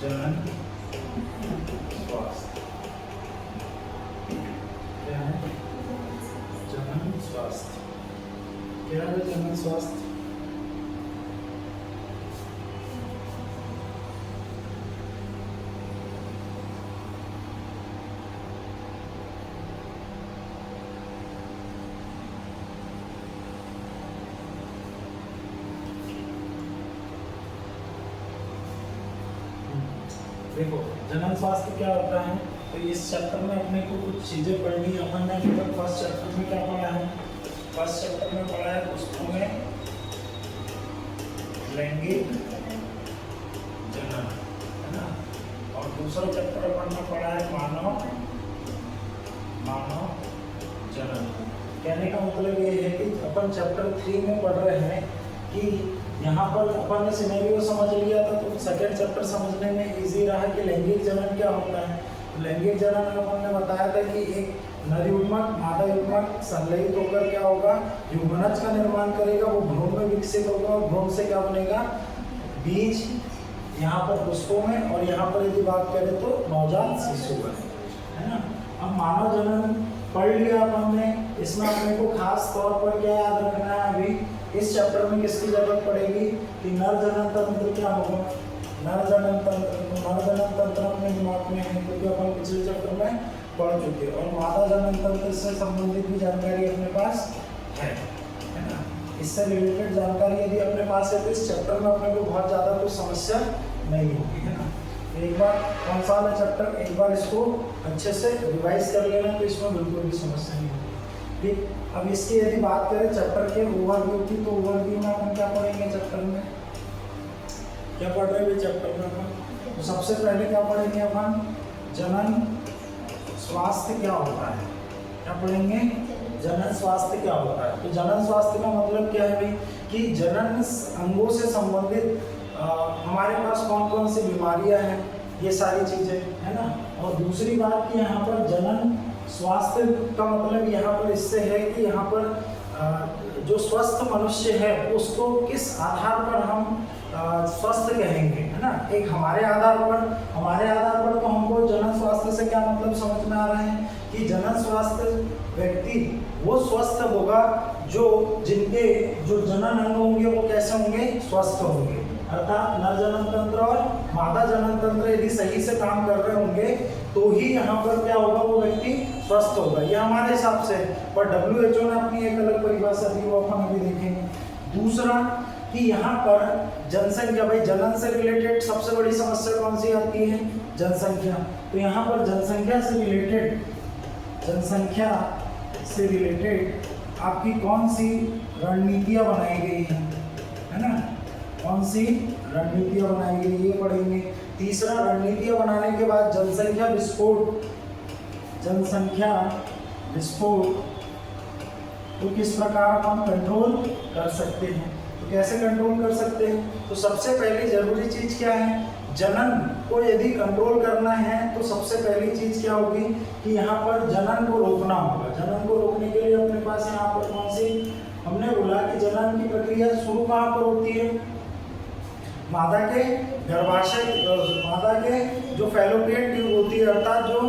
जनन स्वास्थ्य। क्या है? जनन स्वास्थ्य। क्या है जनन स्वास्थ्य? देखो जनन स्वास्थ्य क्या होता है, तो इस चैप्टर में अपने को कुछ चीजें पढ़नी। अपन ने अभी तक फर्स्ट चैप्टर में क्या पढ़ा है? फर्स्ट चैप्टर में पढ़ा है पुष्पों में लैंगिक जनन, है ना। और दूसरा चैप्टर अपन ने पढ़ा है मानव जनन। कहने का मतलब ये है कि अपन चैप्टर 3 में पढ़ रहे हैं कि यहाँ पर अपन ने सिनेरियो समझ लिया था, तो सेकंड चैप्टर समझने में इजी रहा कि लैंगिक जनन क्या होता है। तो लैंगिक जनन में अपन ने बताया था कि एक नर युग्मक मादा युग्मक संलयित होकर क्या होगा, युग्मनज का निर्माण करेगा, वो भ्रूण में विकसित होगा और भ्रूण से क्या बनेगा, बीज, यहाँ पर पुष्पों में, और यहाँ पर यदि बात करें तो नवजात शिशु बनेगा, है ना। अब मानव जनन पढ़ लिया अपन ने, इसमें अपने को खास तौर पर क्या याद रखना है, अभी इस चैप्टर में किसकी जरूरत पड़ेगी कि नर जनन तंत्र क्या होगा। नर जनन तंत्र अपने दिमाग में है क्योंकि अपन पिछले चैप्टर में पढ़ चुके हैं, और मादा जनन तंत्र से संबंधित भी जानकारी अपने पास है ना। इससे रिलेटेड जानकारी यदि अपने पास है तो इस चैप्टर में अपने को बहुत ज़्यादा कुछ समस्या नहीं होगी, है ना। एक बार कौन सा वाला चैप्टर, एक बार इसको अच्छे से रिवाइज कर लेना, तो इसमें बिल्कुल भी समस्या नहीं होगी। ठीक, अब इसकी यदि बात करें चैप्टर के ओवरव्यू की, तो ओवरव्यू में अपन क्या पढ़ेंगे चैप्टर में, क्या पढ़ रहे हैं चैप्टर में अपन? तो सबसे पहले क्या पढ़ेंगे अपन, जनन स्वास्थ्य क्या होता है। क्या पढ़ेंगे? जनन स्वास्थ्य क्या होता है। तो जनन स्वास्थ्य का मतलब क्या है भाई, कि जनन अंगों से संबंधित हमारे पास कौन कौन सी बीमारियां हैं, ये सारी चीजें, है ना। और दूसरी बात कि यहाँ पर जनन स्वास्थ्य का मतलब यहाँ पर इससे है कि यहाँ पर जो स्वस्थ मनुष्य है उसको किस आधार पर हम स्वस्थ कहेंगे, है ना। एक हमारे आधार पर तो हमको जनन स्वास्थ्य से क्या मतलब समझ में आ रहा है कि जनन स्वास्थ्य व्यक्ति वो स्वस्थ होगा जिनके जो जनन अंग होंगे वो कैसे होंगे, स्वस्थ होंगे। अर्थात नर जनन तंत्र और मादा जनन तंत्र यदि सही से काम कर रहे होंगे तो ही यहाँ पर क्या होगा, वो व्यक्ति स्वस्थ होगा। ये हमारे हिसाब से, पर WHO ने अपनी एक अलग परिभाषा दी, वो अपन अभी देखेंगे। दूसरा कि यहाँ पर जनसंख्या, भाई जनन से रिलेटेड सबसे बड़ी समस्या कौन सी आती है, जनसंख्या। तो यहाँ पर जनसंख्या से रिलेटेड आपकी कौन सी रणनीतियाँ बनाई गई हैं, है ना। कौन सी रणनीतियाँ बनाई गई, ये पढ़ेंगे। तीसरा, रणनीतियाँ बनाने के बाद जनसंख्या विस्फोट तो किस प्रकार हम कंट्रोल कर सकते हैं। तो कैसे कंट्रोल कर सकते हैं, तो सबसे पहली जरूरी चीज क्या है, जनन को यदि कंट्रोल करना है तो सबसे पहली चीज क्या होगी कि यहाँ पर जनन को रोकना होगा। जनन को रोकने के लिए अपने पास यहाँ पर कौन सी, हमने बोला कि जनन की प्रक्रिया शुरू कहाँ पर होती है, मादा के गर्भाशय, मादा के जो फैलोपियन ट्यूब होती है, अर्थात जो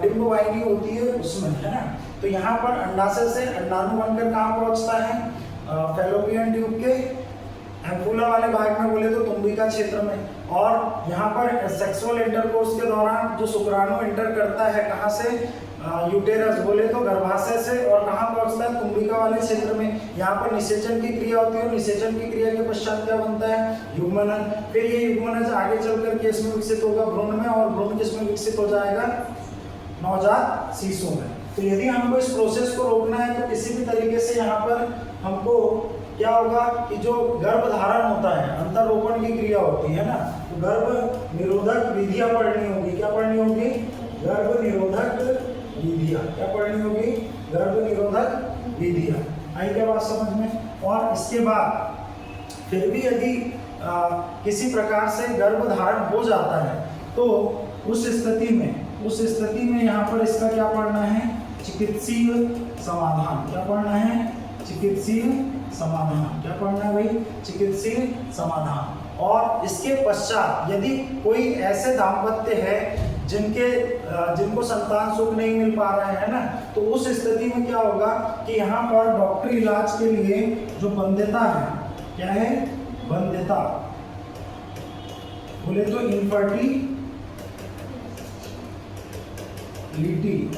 डिंब वाहिनी होती है उसमें, है ना। तो यहाँ पर अंडाशय से अंडाणु बनकर कहाँ पहुँचता है, फैलोपियन ट्यूब के एम्पुला वाले भाग में बोले तो तुम्बिका क्षेत्र में, और यहाँ पर सेक्सुअल इंटरकोर्स के दौरान जो शुक्राणु इंटर करता है कहाँ से, यूटेरस बोले तो गर्भाशय से, और कहाँ पहुँचता है, तुम्बिका वाले क्षेत्र में। यहाँ पर निषेचन की क्रिया होती है, निषेचन की क्रिया के पश्चात क्या बनता है, युग्मनज। फिर ये युग्मनज आगे चलकर किस में विकसित होगा, भ्रूण में, और भ्रूण किस में विकसित हो जाएगा, नवजात शिशु में। तो यदि हमको इस प्रोसेस को रोकना है तो किसी भी तरीके से यहाँ पर हमको क्या होगा कि जो गर्भधारण होता है, अंतरोपण की क्रिया होती है ना, तो गर्भ निरोधक विधियां पढ़नी होगी। क्या पढ़नी होगी, गर्भ निरोधक विधियां। क्या पढ़नी होगी, गर्भ निरोधक विधियां। आई क्या बात समझ में। और इसके बाद फिर भी यदि किसी प्रकार से गर्भधारण हो जाता है तो उस स्थिति में यहाँ पर इसका क्या पढ़ना है, चिकित्सीय समाधान। क्या पढ़ना है, चिकित्सीय समाधान। क्या पढ़ना है भाई, चिकित्सीय समाधान। और इसके पश्चात यदि कोई ऐसे दाम्पत्य है जिनको संतान सुख नहीं मिल पा रहा है ना, तो उस स्थिति में क्या होगा कि यहाँ पर डॉक्टरी इलाज के लिए जो वंध्यता है, क्या है वंध्यता, बोले तो इनफर्टिलिटी,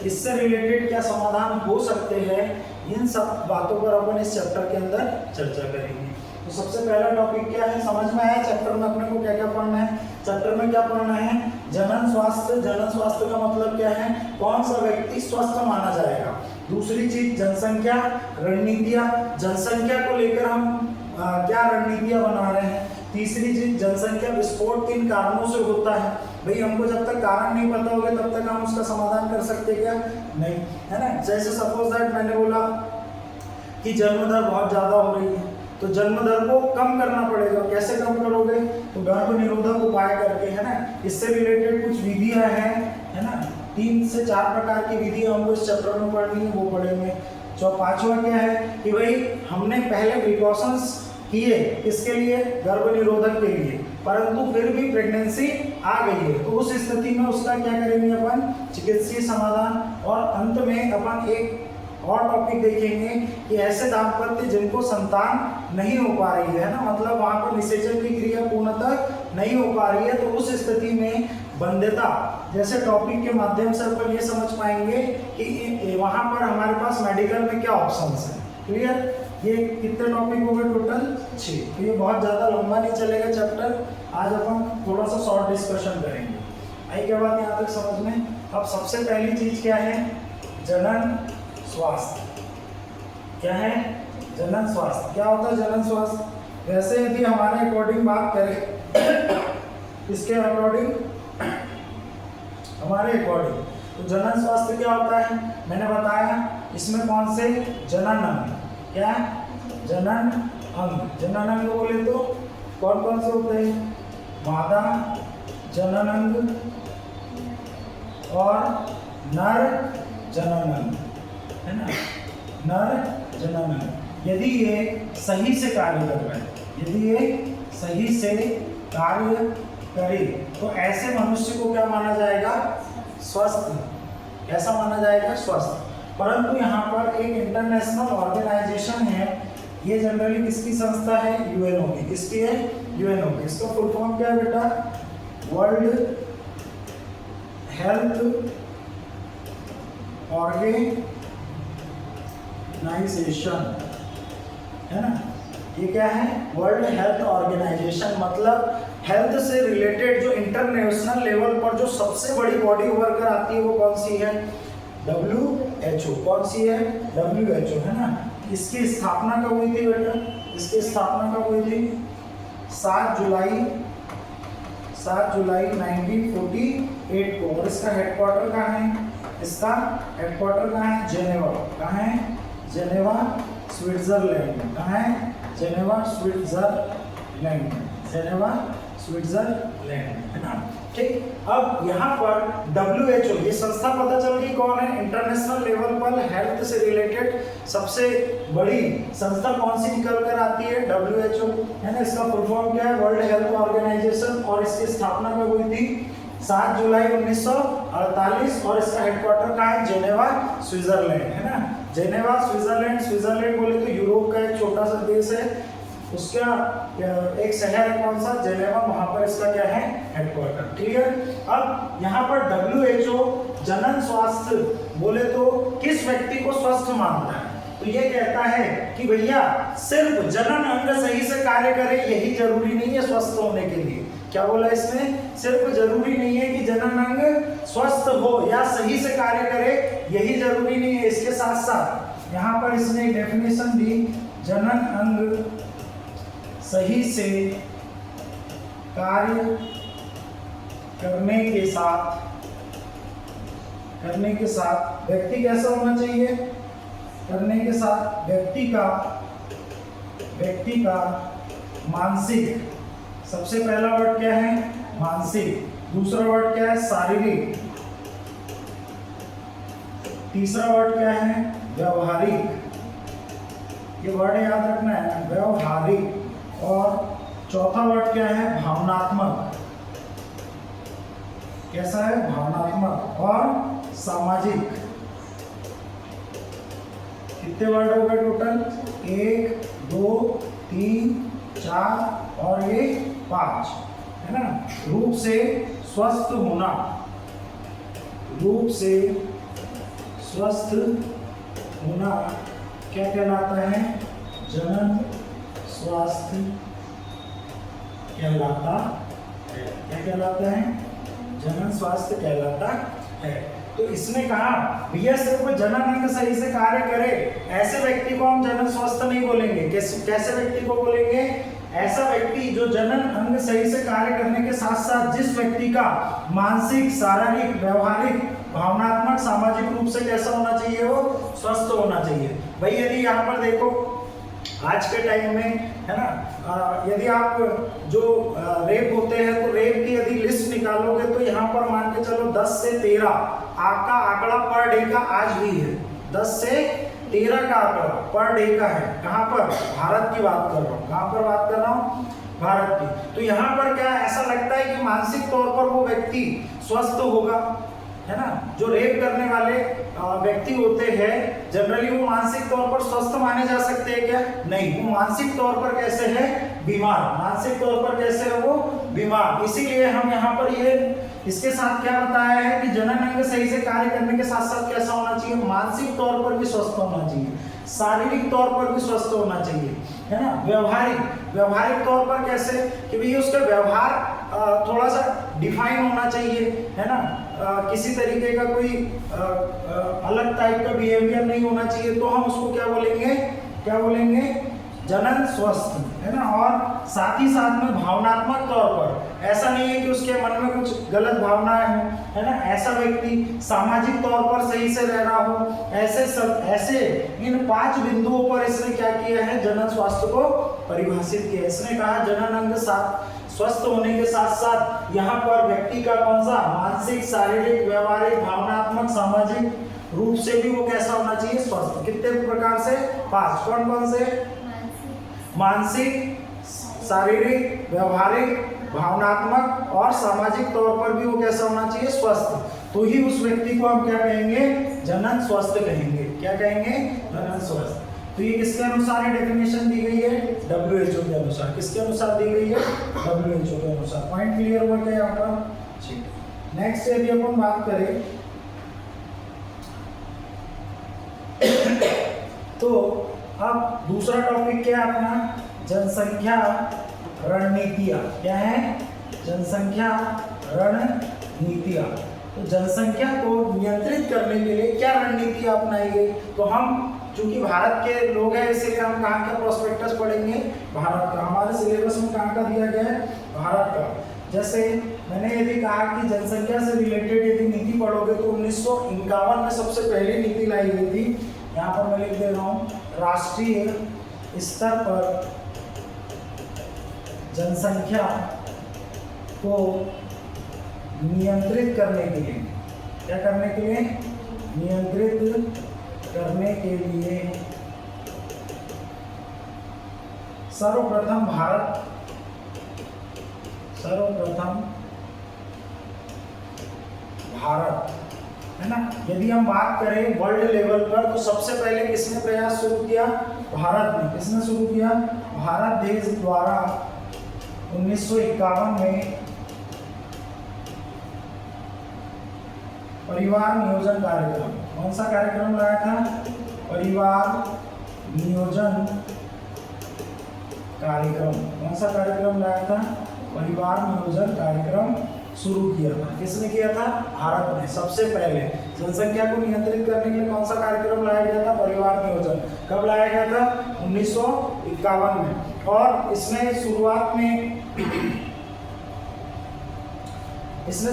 इससे रिलेटेड क्या समाधान हो सकते हैं, इन सब बातों पर अपन इस चैप्टर के अंदर चर्चा करेंगे। तो सबसे पहला टॉपिक क्या है, समझ में आया चैप्टर में अपने को क्या क्या पढ़ना है। चैप्टर में क्या पढ़ना है, जनन स्वास्थ्य। जनन स्वास्थ्य का मतलब क्या है, कौन सा व्यक्ति स्वस्थ माना जाएगा। दूसरी चीज जनसंख्या रणनीतियां, जनसंख्या को लेकर हम क्या रणनीतियां बना रहे हैं। तीसरी चीज जनसंख्या विस्फोट किन कारणों से होता है। भाई हमको जब तक कारण नहीं पता होगा तब तक हम उसका समाधान कर सकते क्या, नहीं, है ना। जैसे सपोज दैट मैंने बोला कि जन्म दर बहुत ज्यादा हो रही है, तो जन्म दर को कम करना पड़ेगा। कैसे कम करोगे, तो गर्भ निरोधक उपाय करके, है ना। इससे रिलेटेड कुछ विधियां हैं, है ना, 3 से 4 प्रकार की विधियां हमको इस चैप्टर में पढ़नी है, वो पढ़ेंगे। जो पांचवा क्या है कि भाई हमने पहले प्रिकॉशंस किए इसके लिए, गर्भ निरोधक के लिए, परंतु फिर भी प्रेगनेंसी आ गई है, तो उस स्थिति में उसका क्या करेंगे अपन, चिकित्सीय समाधान। और अंत में अपन एक और टॉपिक देखेंगे कि ऐसे दाम्पत्य जिनको संतान नहीं हो पा रही है ना, मतलब वहां पर निषेचन की क्रिया पूर्णतः नहीं हो पा रही है, तो उस स्थिति में वंध्यता जैसे टॉपिक के माध्यम से अपन ये समझ पाएंगे कि वहां पर हमारे पास मेडिकल में क्या ऑप्शंस है। क्लियर, ये कितने टॉपिक हो गए टोटल 6। तो ये बहुत ज़्यादा लंबा नहीं चलेगा चैप्टर, आज अपन थोड़ा सा शॉर्ट डिस्कशन करेंगे। आई क्या बात यहाँ तक समझ में। अब सबसे पहली चीज क्या है, जनन स्वास्थ्य। क्या है जनन स्वास्थ्य, क्या होता है जनन स्वास्थ्य। वैसे यदि हमारे अकॉर्डिंग बात करें इसके अकॉर्डिंग, हमारे अकॉर्डिंग, तो जनन स्वास्थ्य क्या होता है, मैंने बताया इसमें कौन से जनन अंग, क्या जनन अंग, जनन अंग बोले तो कौन कौन से होते हैं, मादा जनन अंग और नर जनन अंग, है ना, नर जनन अंग। यदि ये सही से कार्य कर रहे हैं, यदि ये सही से कार्य करे, तो ऐसे मनुष्य को क्या माना जाएगा, स्वस्थ। कैसा माना जाएगा, स्वस्थ। परंतु यहाँ पर एक इंटरनेशनल ऑर्गेनाइजेशन है, ये जनरली किसकी संस्था है, यूएनओ की। किसकी है, यूएनओ की। इसका फुल फॉर्म क्या है बेटा, वर्ल्ड हेल्थ ऑर्गेनाइजेशन, है ना। ये क्या है, वर्ल्ड हेल्थ ऑर्गेनाइजेशन, मतलब हेल्थ से रिलेटेड जो इंटरनेशनल लेवल पर जो सबसे बड़ी बॉडी उभर कर आती है वो कौन सी है, WHO। कौन सी है, WHO, है ना। इसकी स्थापना कब हुई थी बेटा, इसकी स्थापना कब हुई थी, 7 जुलाई 1948 को। और इसका हेडक्वार्टर कहाँ है, इसका हेडक्वार्टर कहाँ है, जेनेवा। कहाँ है, जेनेवा स्विट्जरलैंड। कहाँ है, जेनेवा स्विट्जरलैंड, जेनेवा स्विट्जरलैंड, है ना। ठीक, अब यहाँ पर WHO ये संस्था पता चल गई कौन है, इंटरनेशनल लेवल पर हेल्थ से रिलेटेड सबसे बड़ी संस्था कौन सी निकल कर आती है, WHO, है ना। इसका फुल फॉर्म क्या है, वर्ल्ड हेल्थ ऑर्गेनाइजेशन। और इसकी स्थापना कब हुई थी, 7 जुलाई 1948। और इसका हेडक्वार्टर कहाँ है, जेनेवा स्विट्जरलैंड, है ना। जेनेवा स्विट्जरलैंड, स्विट्जरलैंड बोले तो यूरोप का एक छोटा सा देश है, उसका एक शहर है कौन सा, जेनेवा, वहां पर इसका क्या है, हेडक्वार्टर। क्लियर। अब यहाँ पर WHO जनन स्वास्थ्य बोले तो किस व्यक्ति को स्वस्थ मानता है, तो ये कहता है कि भैया सिर्फ जनन अंग सही से कार्य करे यही जरूरी नहीं है स्वस्थ होने के लिए। क्या बोला इसमें, सिर्फ जरूरी नहीं है कि जनन अंग स्वस्थ हो या सही से कार्य करे, यही जरूरी नहीं है। इसके साथ साथ यहाँ पर इसने एक डेफिनेशन दी, जनन अंग सही से कार्य करने के साथ व्यक्ति कैसा होना चाहिए, करने के साथ व्यक्ति का मानसिक, सबसे पहला वर्ड क्या है, मानसिक। दूसरा वर्ड क्या है, शारीरिक। तीसरा वर्ड क्या है, व्यावहारिक। ये वर्ड याद रखना है, व्यावहारिक। और चौथा वर्ड क्या है? भावनात्मक। कैसा है? भावनात्मक और सामाजिक। कितने वर्ड हो गए टोटल? 1 2 3 4 और ये 5 है ना। रूप से स्वस्थ होना, रूप से स्वस्थ होना क्या कहलाता है? जनन स्वास्थ्य कहलाता है। क्या कहलाता है? जनन स्वास्थ्य कहलाता है। तो इसने कहा भैया सिर्फ जनन अंग सही से कार्य करे ऐसे व्यक्ति को हम जनन स्वस्थ नहीं बोलेंगे। कैसे व्यक्ति को बोलेंगे? ऐसा व्यक्ति जो जनन अंग सही से कार्य करने के साथ साथ जिस व्यक्ति का मानसिक, शारीरिक, व्यवहारिक, भावनात्मक, सामाजिक रूप से कैसा होना चाहिए? वो स्वस्थ होना चाहिए। भाई यदि यहाँ पर देखो आज के टाइम में है ना, यदि आप जो रेप होते हैं तो रेप की यदि लिस्ट निकालोगे तो यहाँ पर मान के चलो 10 से 13 आपका आंकड़ा पर डे का आज भी है। 10 से 13 का आंकड़ा पर डे का है। कहाँ पर? भारत की बात कर रहा हूँ। कहाँ पर बात कर रहा हूँ? भारत की। तो यहाँ पर क्या ऐसा लगता है कि मानसिक तौर पर वो व्यक्ति स्वस्थ होगा, है ना। जो रेप करने वाले व्यक्ति होते हैं जनरली वो मानसिक तौर पर स्वस्थ माने जा सकते हैं क्या? नहीं, वो मानसिक तौर पर कैसे है? बीमार। मानसिक तौर पर कैसे है? वो बीमार। इसीलिए हम यहाँ पर ये इसके साथ क्या बताया है कि जनन अंग सही से कार्य करने के साथ साथ कैसा होना चाहिए? मानसिक तौर पर भी स्वस्थ होना चाहिए, शारीरिक तौर पर भी स्वस्थ होना चाहिए, है ना। व्यवहारिक तौर पर कैसे? कि भाई उसका व्यवहार थोड़ा सा डिफाइन होना चाहिए, है ना। किसी तरीके का कोई अलग टाइप का बिहेवियर नहीं होना चाहिए। तो हम उसको क्या बोलेंगे? क्या बोलेंगे? जनन स्वस्थ, है ना। और साथ ही साथ में भावनात्मक तौर पर ऐसा नहीं है कि उसके मन में कुछ गलत भावनाएं हो, है ना। ऐसा व्यक्ति सामाजिक तौर पर सही से रह रहा हो। ऐसे इन 5 बिंदुओं पर इसने क्या किया है? जनन स्वास्थ्य को परिभाषित किया। इसने कहा जनन अंग स्वस्थ होने के साथ साथ यहाँ पर व्यक्ति का कौन सा? मानसिक, शारीरिक, व्यवहारिक, भावनात्मक, सामाजिक रूप से भी वो कैसा होना चाहिए? स्वस्थ। कितने प्रकार से? 5। कौन से? मानसिक, शारीरिक, व्यवहारिक, भावनात्मक और सामाजिक तौर पर भी वो कैसा होना चाहिए? स्वस्थ। तो ही उस व्यक्ति को हम क्या कहेंगे? जनन स्वस्थ कहेंगे। क्या कहेंगे? जनन स्वस्थ। तो ये किसके अनुसार है डेफिनेशन दी गई है? WHO के अनुसार। किसके अनुसार दी गई है? WHO के अनुसार। पॉइंट क्लियर हुआ क्या यहाँ पर? ठीक। नेक्स्ट यदि अपन बात करें तो अब दूसरा टॉपिक क्या है अपना? जनसंख्या रणनीतियाँ। क्या है? जनसंख्या रणनीतियाँ। तो जनसंख्या को नियंत्रित करने के लिए क्या रणनीतियाँ अपनाई गई? तो हम चूंकि भारत के लोग हैं इसीलिए हम कहाँ का प्रोस्पेक्टस पढ़ेंगे? भारत का। हमारे सिलेबस में कहाँ का दिया गया है? भारत का। जैसे मैंने यदि कहा कि जनसंख्या से रिलेटेड यदि नीति पढ़ोगे तो 1951 में सबसे पहली नीति लाई गई थी। यहाँ पर मैं लिख दे रहा हूँ, राष्ट्रीय स्तर पर जनसंख्या को नियंत्रित करने के लिए। क्या करने के लिए? नियंत्रित करने के लिए सर्वप्रथम भारत, है ना। यदि हम बात करें वर्ल्ड लेवल पर तो सबसे पहले किसने प्रयास शुरू किया? भारत ने। किसने शुरू किया? भारत देश द्वारा 1951 में परिवार नियोजन कार्यक्रम। कौन सा कार्यक्रम लाया था? परिवार नियोजन कार्यक्रम। कौन सा कार्यक्रम लाया था? परिवार नियोजन कार्यक्रम शुरू किया था। किसने किया था? भारत ने। सबसे पहले जनसंख्या को नियंत्रित करने के लिए कौन सा कार्यक्रम लाया गया था? परिवार नियोजन। कब लाया गया था? 1951 में। और इसने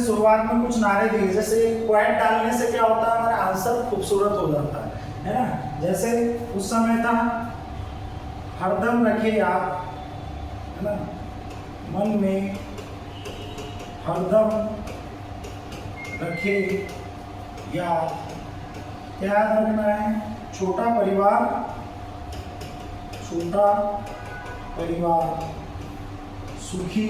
शुरुआत में कुछ नारे दिए, जैसे क्वैट डालने से क्या होता है? हमारा आंसर खूबसूरत हो जाता है ना। जैसे उस समय था हरदम रखे याद, है ना, मन में हरदम रखे याद। क्या याद रखना है? छोटा परिवार सुखी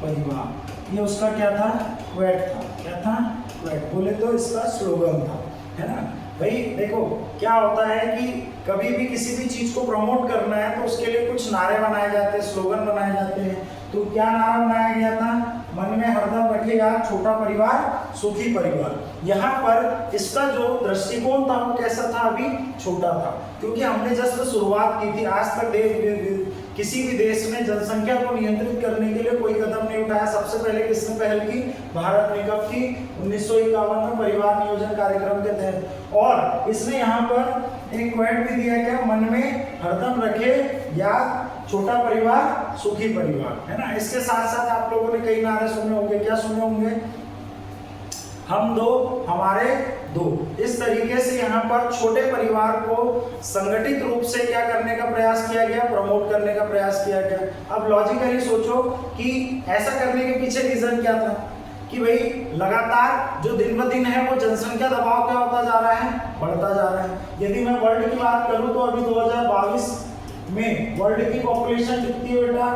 परिवार, ये उसका क्या था, क्वेट था। क्या था, क्वेट बोले तो इसका स्लोगन था, है ना भाई। देखो क्या होता है कि कभी भी किसी भी चीज को प्रमोट करना है तो उसके लिए कुछ नारे बनाए जाते हैं, स्लोगन बनाए जाते हैं। तो क्या नारा बनाया गया था, मन में हरदम रखेगा छोटा परिवार सुखी परिवार। यहाँ पर इसका जो दृष्टिकोण था वो कैसा था, अभी छोटा था, क्योंकि हमने जस्ट शुरुआत की थी। आज तक किसी भी देश ने जनसंख्या को नियंत्रित करने के लिए कोई कदम नहीं उठाया। सबसे पहले किसने पहल की, भारत ने। कब की, 1951 में परिवार नियोजन कार्यक्रम के तहत। और इसने यहाँ पर एक क्वेट भी दिया गया, मन में हरदम रखे याद छोटा परिवार सुखी परिवार, है ना। इसके साथ साथ आप लोगों ने कई नारे सुने होंगे। क्या सुने होंगे, हम दो हमारे दो। इस तरीके से यहाँ पर छोटे परिवार को संगठित रूप से क्या करने का प्रयास किया गया, प्रमोट करने का प्रयास किया गया। अब लॉजिकली सोचो कि ऐसा करने के पीछे रीजन क्या था, कि भाई लगातार जो दिन ब दिन है वो जनसंख्या दबाव क्या होता जा रहा है, बढ़ता जा रहा है। यदि मैं वर्ल्ड की बात करूं तो अभी 2022 में वर्ल्ड की पॉपुलेशन कितनी है बेटा,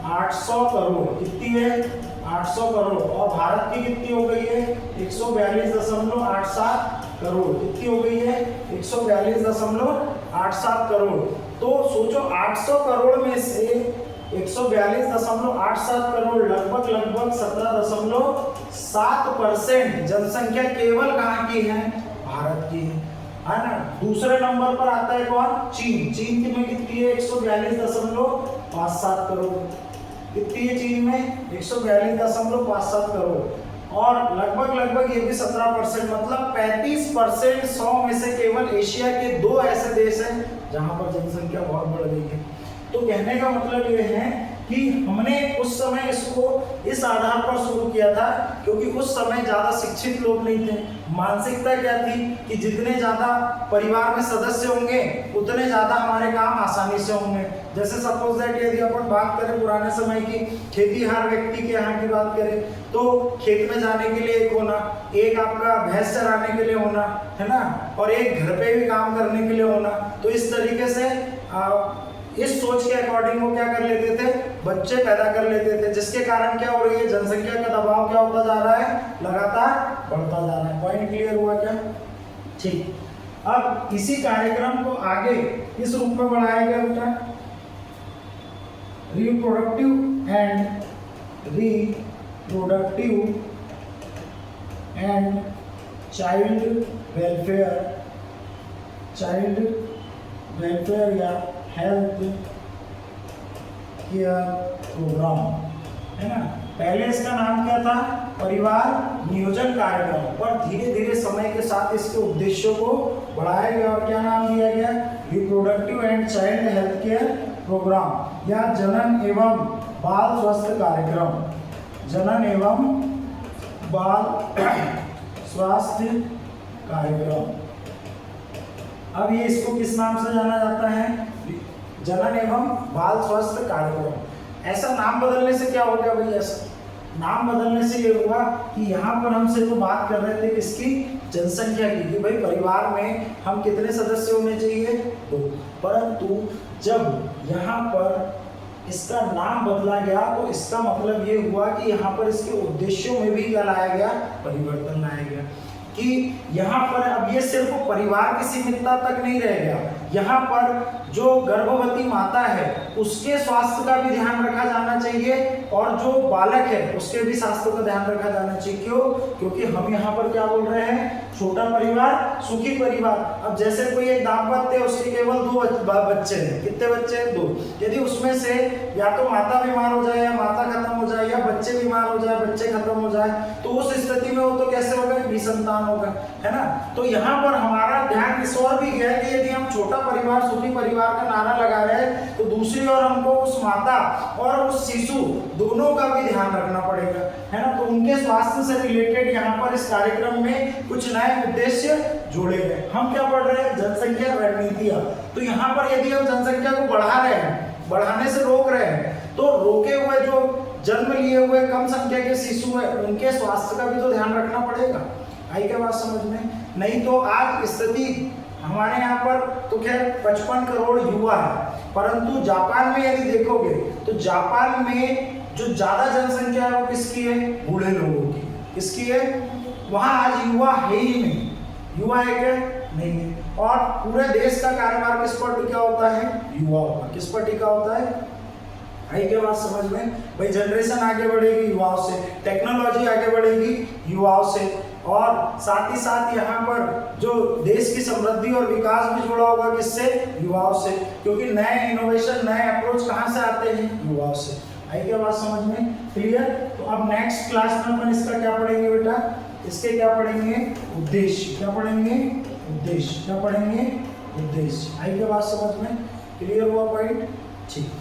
800 करोड़। कितनी है, 800 करोड़। और भारत की कितनी हो गई है, 142.87 करोड़। कितनी हो गई है, 142.87 करोड़। तो सोचो 800 करोड़ में से 142.87 करोड़, लगभग 17.7% जनसंख्या केवल कहाँ की है, भारत की है ना। दूसरे नंबर पर आता है कौन, चीन। चीन की में कितनी है, 142.57 करोड़। कितनी है चीन में, 142.57 करोड़। और लगभग ये भी 17%, मतलब 35%, 100 में से केवल एशिया के 2 ऐसे देश हैं जहां पर जनसंख्या बहुत बढ़ गई है। तो कहने का मतलब ये है कि हमने उस समय इसको इस आधार पर शुरू किया था, क्योंकि उस समय ज्यादा शिक्षित लोग नहीं थे। मानसिकता क्या थी कि जितने ज्यादा परिवार में सदस्य होंगे उतने ज्यादा हमारे काम आसानी से होंगे। जैसे सपोज दैट यदि अपन बात करें पुराने समय की, खेतीहार व्यक्ति के यहाँ की बात करें तो खेत में जाने के लिए एक होना, एक आपका भैंस चराने के लिए होना, है ना, और एक घर पे भी काम करने के लिए होना। तो इस तरीके से इस सोच के अकॉर्डिंग वो क्या कर लेते थे, बच्चे पैदा कर लेते थे, जिसके कारण क्या हो रही है, जनसंख्या का दबाव क्या होता जा रहा है, लगातार बढ़ता जा रहा है। पॉइंट क्लियर हुआ क्या, ठीक। अब इसी कार्यक्रम को आगे इस रूप में बढ़ाया गया बेटा, रिप्रोडक्टिव एंड चाइल्ड वेलफेयर या हेल्थ केयर प्रोग्राम, है ना। पहले इसका नाम क्या था, परिवार नियोजन कार्यक्रम, पर धीरे धीरे समय के साथ इसके उद्देश्यों को बढ़ाया गया और क्या नाम दिया गया, reproductive and child health care programme या जनन एवं बाल स्वास्थ्य कार्यक्रम। जनन एवं बाल स्वास्थ्य कार्यक्रम। अब ये इसको किस नाम से जाना जाता है, जनन एवं बाल स्वास्थ्य कार्यक्रम। ऐसा नाम बदलने से क्या हो गया भाई, ऐसा नाम बदलने से ये हुआ कि यहाँ पर हम सिर्फ बात कर रहे थे किसकी, जनसंख्या की, कि भाई परिवार में हम कितने सदस्य होने चाहिए, 2। परंतु जब यहाँ पर इसका नाम बदला गया तो इसका मतलब ये हुआ कि यहाँ पर इसके उद्देश्यों में भी क्या लाया गया, परिवर्तन लाया गया। कि यहाँ पर अब ये सिर्फ परिवार की सीमितता तक नहीं रह गया, यहाँ पर जो गर्भवती माता है उसके स्वास्थ्य का भी ध्यान रखा जाना चाहिए और जो बालक है उसके भी स्वास्थ्य का ध्यान रखा जाना चाहिए। क्यों, क्योंकि हम यहाँ पर क्या बोल रहे हैं, छोटा परिवार सुखी परिवार। अब जैसे कोई एक दाम्पत्य है, उसके केवल 2 बच्चे हैं, कितने बच्चे हैं, 2। यदि उसमें से या तो माता बीमार हो जाए या माता खत्म हो जाए या बच्चे बीमार हो जाए, बच्चे खत्म हो जाए, तो उस स्थिति में वो तो कैसे होगा, निसंतान होगा, है ना। तो यहाँ पर हमारा ध्यान इस ओर भी गया कि यदि हम छोटा परिवार सुखी परिवार का नारा लगा रहे हैं तो दूसरी ओर हमको उस माता और उस शिशु दोनों का भी ध्यान रखना पड़ेगा, है ना। तो उनके स्वास्थ्य से रिलेटेड यहाँ पर इस कार्यक्रम में कुछ नए उद्देश्य जोड़े गए। हम क्या पढ़ रहे हैं, जनसंख्या रणनीतियां। तो यहाँ पर यदि हम जनसंख्या को बढ़ा रहे हैं, बढ़ाने से रोक रहे हैं, तो रोके हुए जो जन्म लिए हुए कम संख्या के शिशु है उनके स्वास्थ्य का भी तो ध्यान रखना पड़ेगा। आई क्या बात समझ में, नहीं तो आज स्थिति हमारे यहाँ पर तो खैर 55 करोड़ युवा है, परंतु जापान में यदि देखोगे तो जापान में जो ज्यादा जनसंख्या है वो किसकी है? बूढ़े लोगों की। किसकी है? वहां आज युवा है ही नहीं। युवा है क्या? नहीं है। और पूरे देश का कारोबार किस पर टिका होता है? युवाओं पर। किस पर टिका होता है? आई क्या बात समझ में? भाई जनरेशन आगे बढ़ेगी युवाओं से, टेक्नोलॉजी आगे बढ़ेगी युवाओं से, और साथ ही साथ यहाँ पर जो देश की समृद्धि और विकास भी जुड़ा होगा किससे? युवाओं से, क्योंकि नए इनोवेशन, नए अप्रोच कहाँ से आते हैं? युवाओं से। आई क्या बात समझ में? क्लियर? तो अब नेक्स्ट क्लास में अपन इसका क्या पढ़ेंगे बेटा? इसके क्या पढ़ेंगे? उद्देश्य। क्या पढ़ेंगे? उद्देश्य। क्या पढ़ेंगे? उद्देश्य। आई क्या बात समझ में? क्लियर हुआ पॉइंट? ठीक।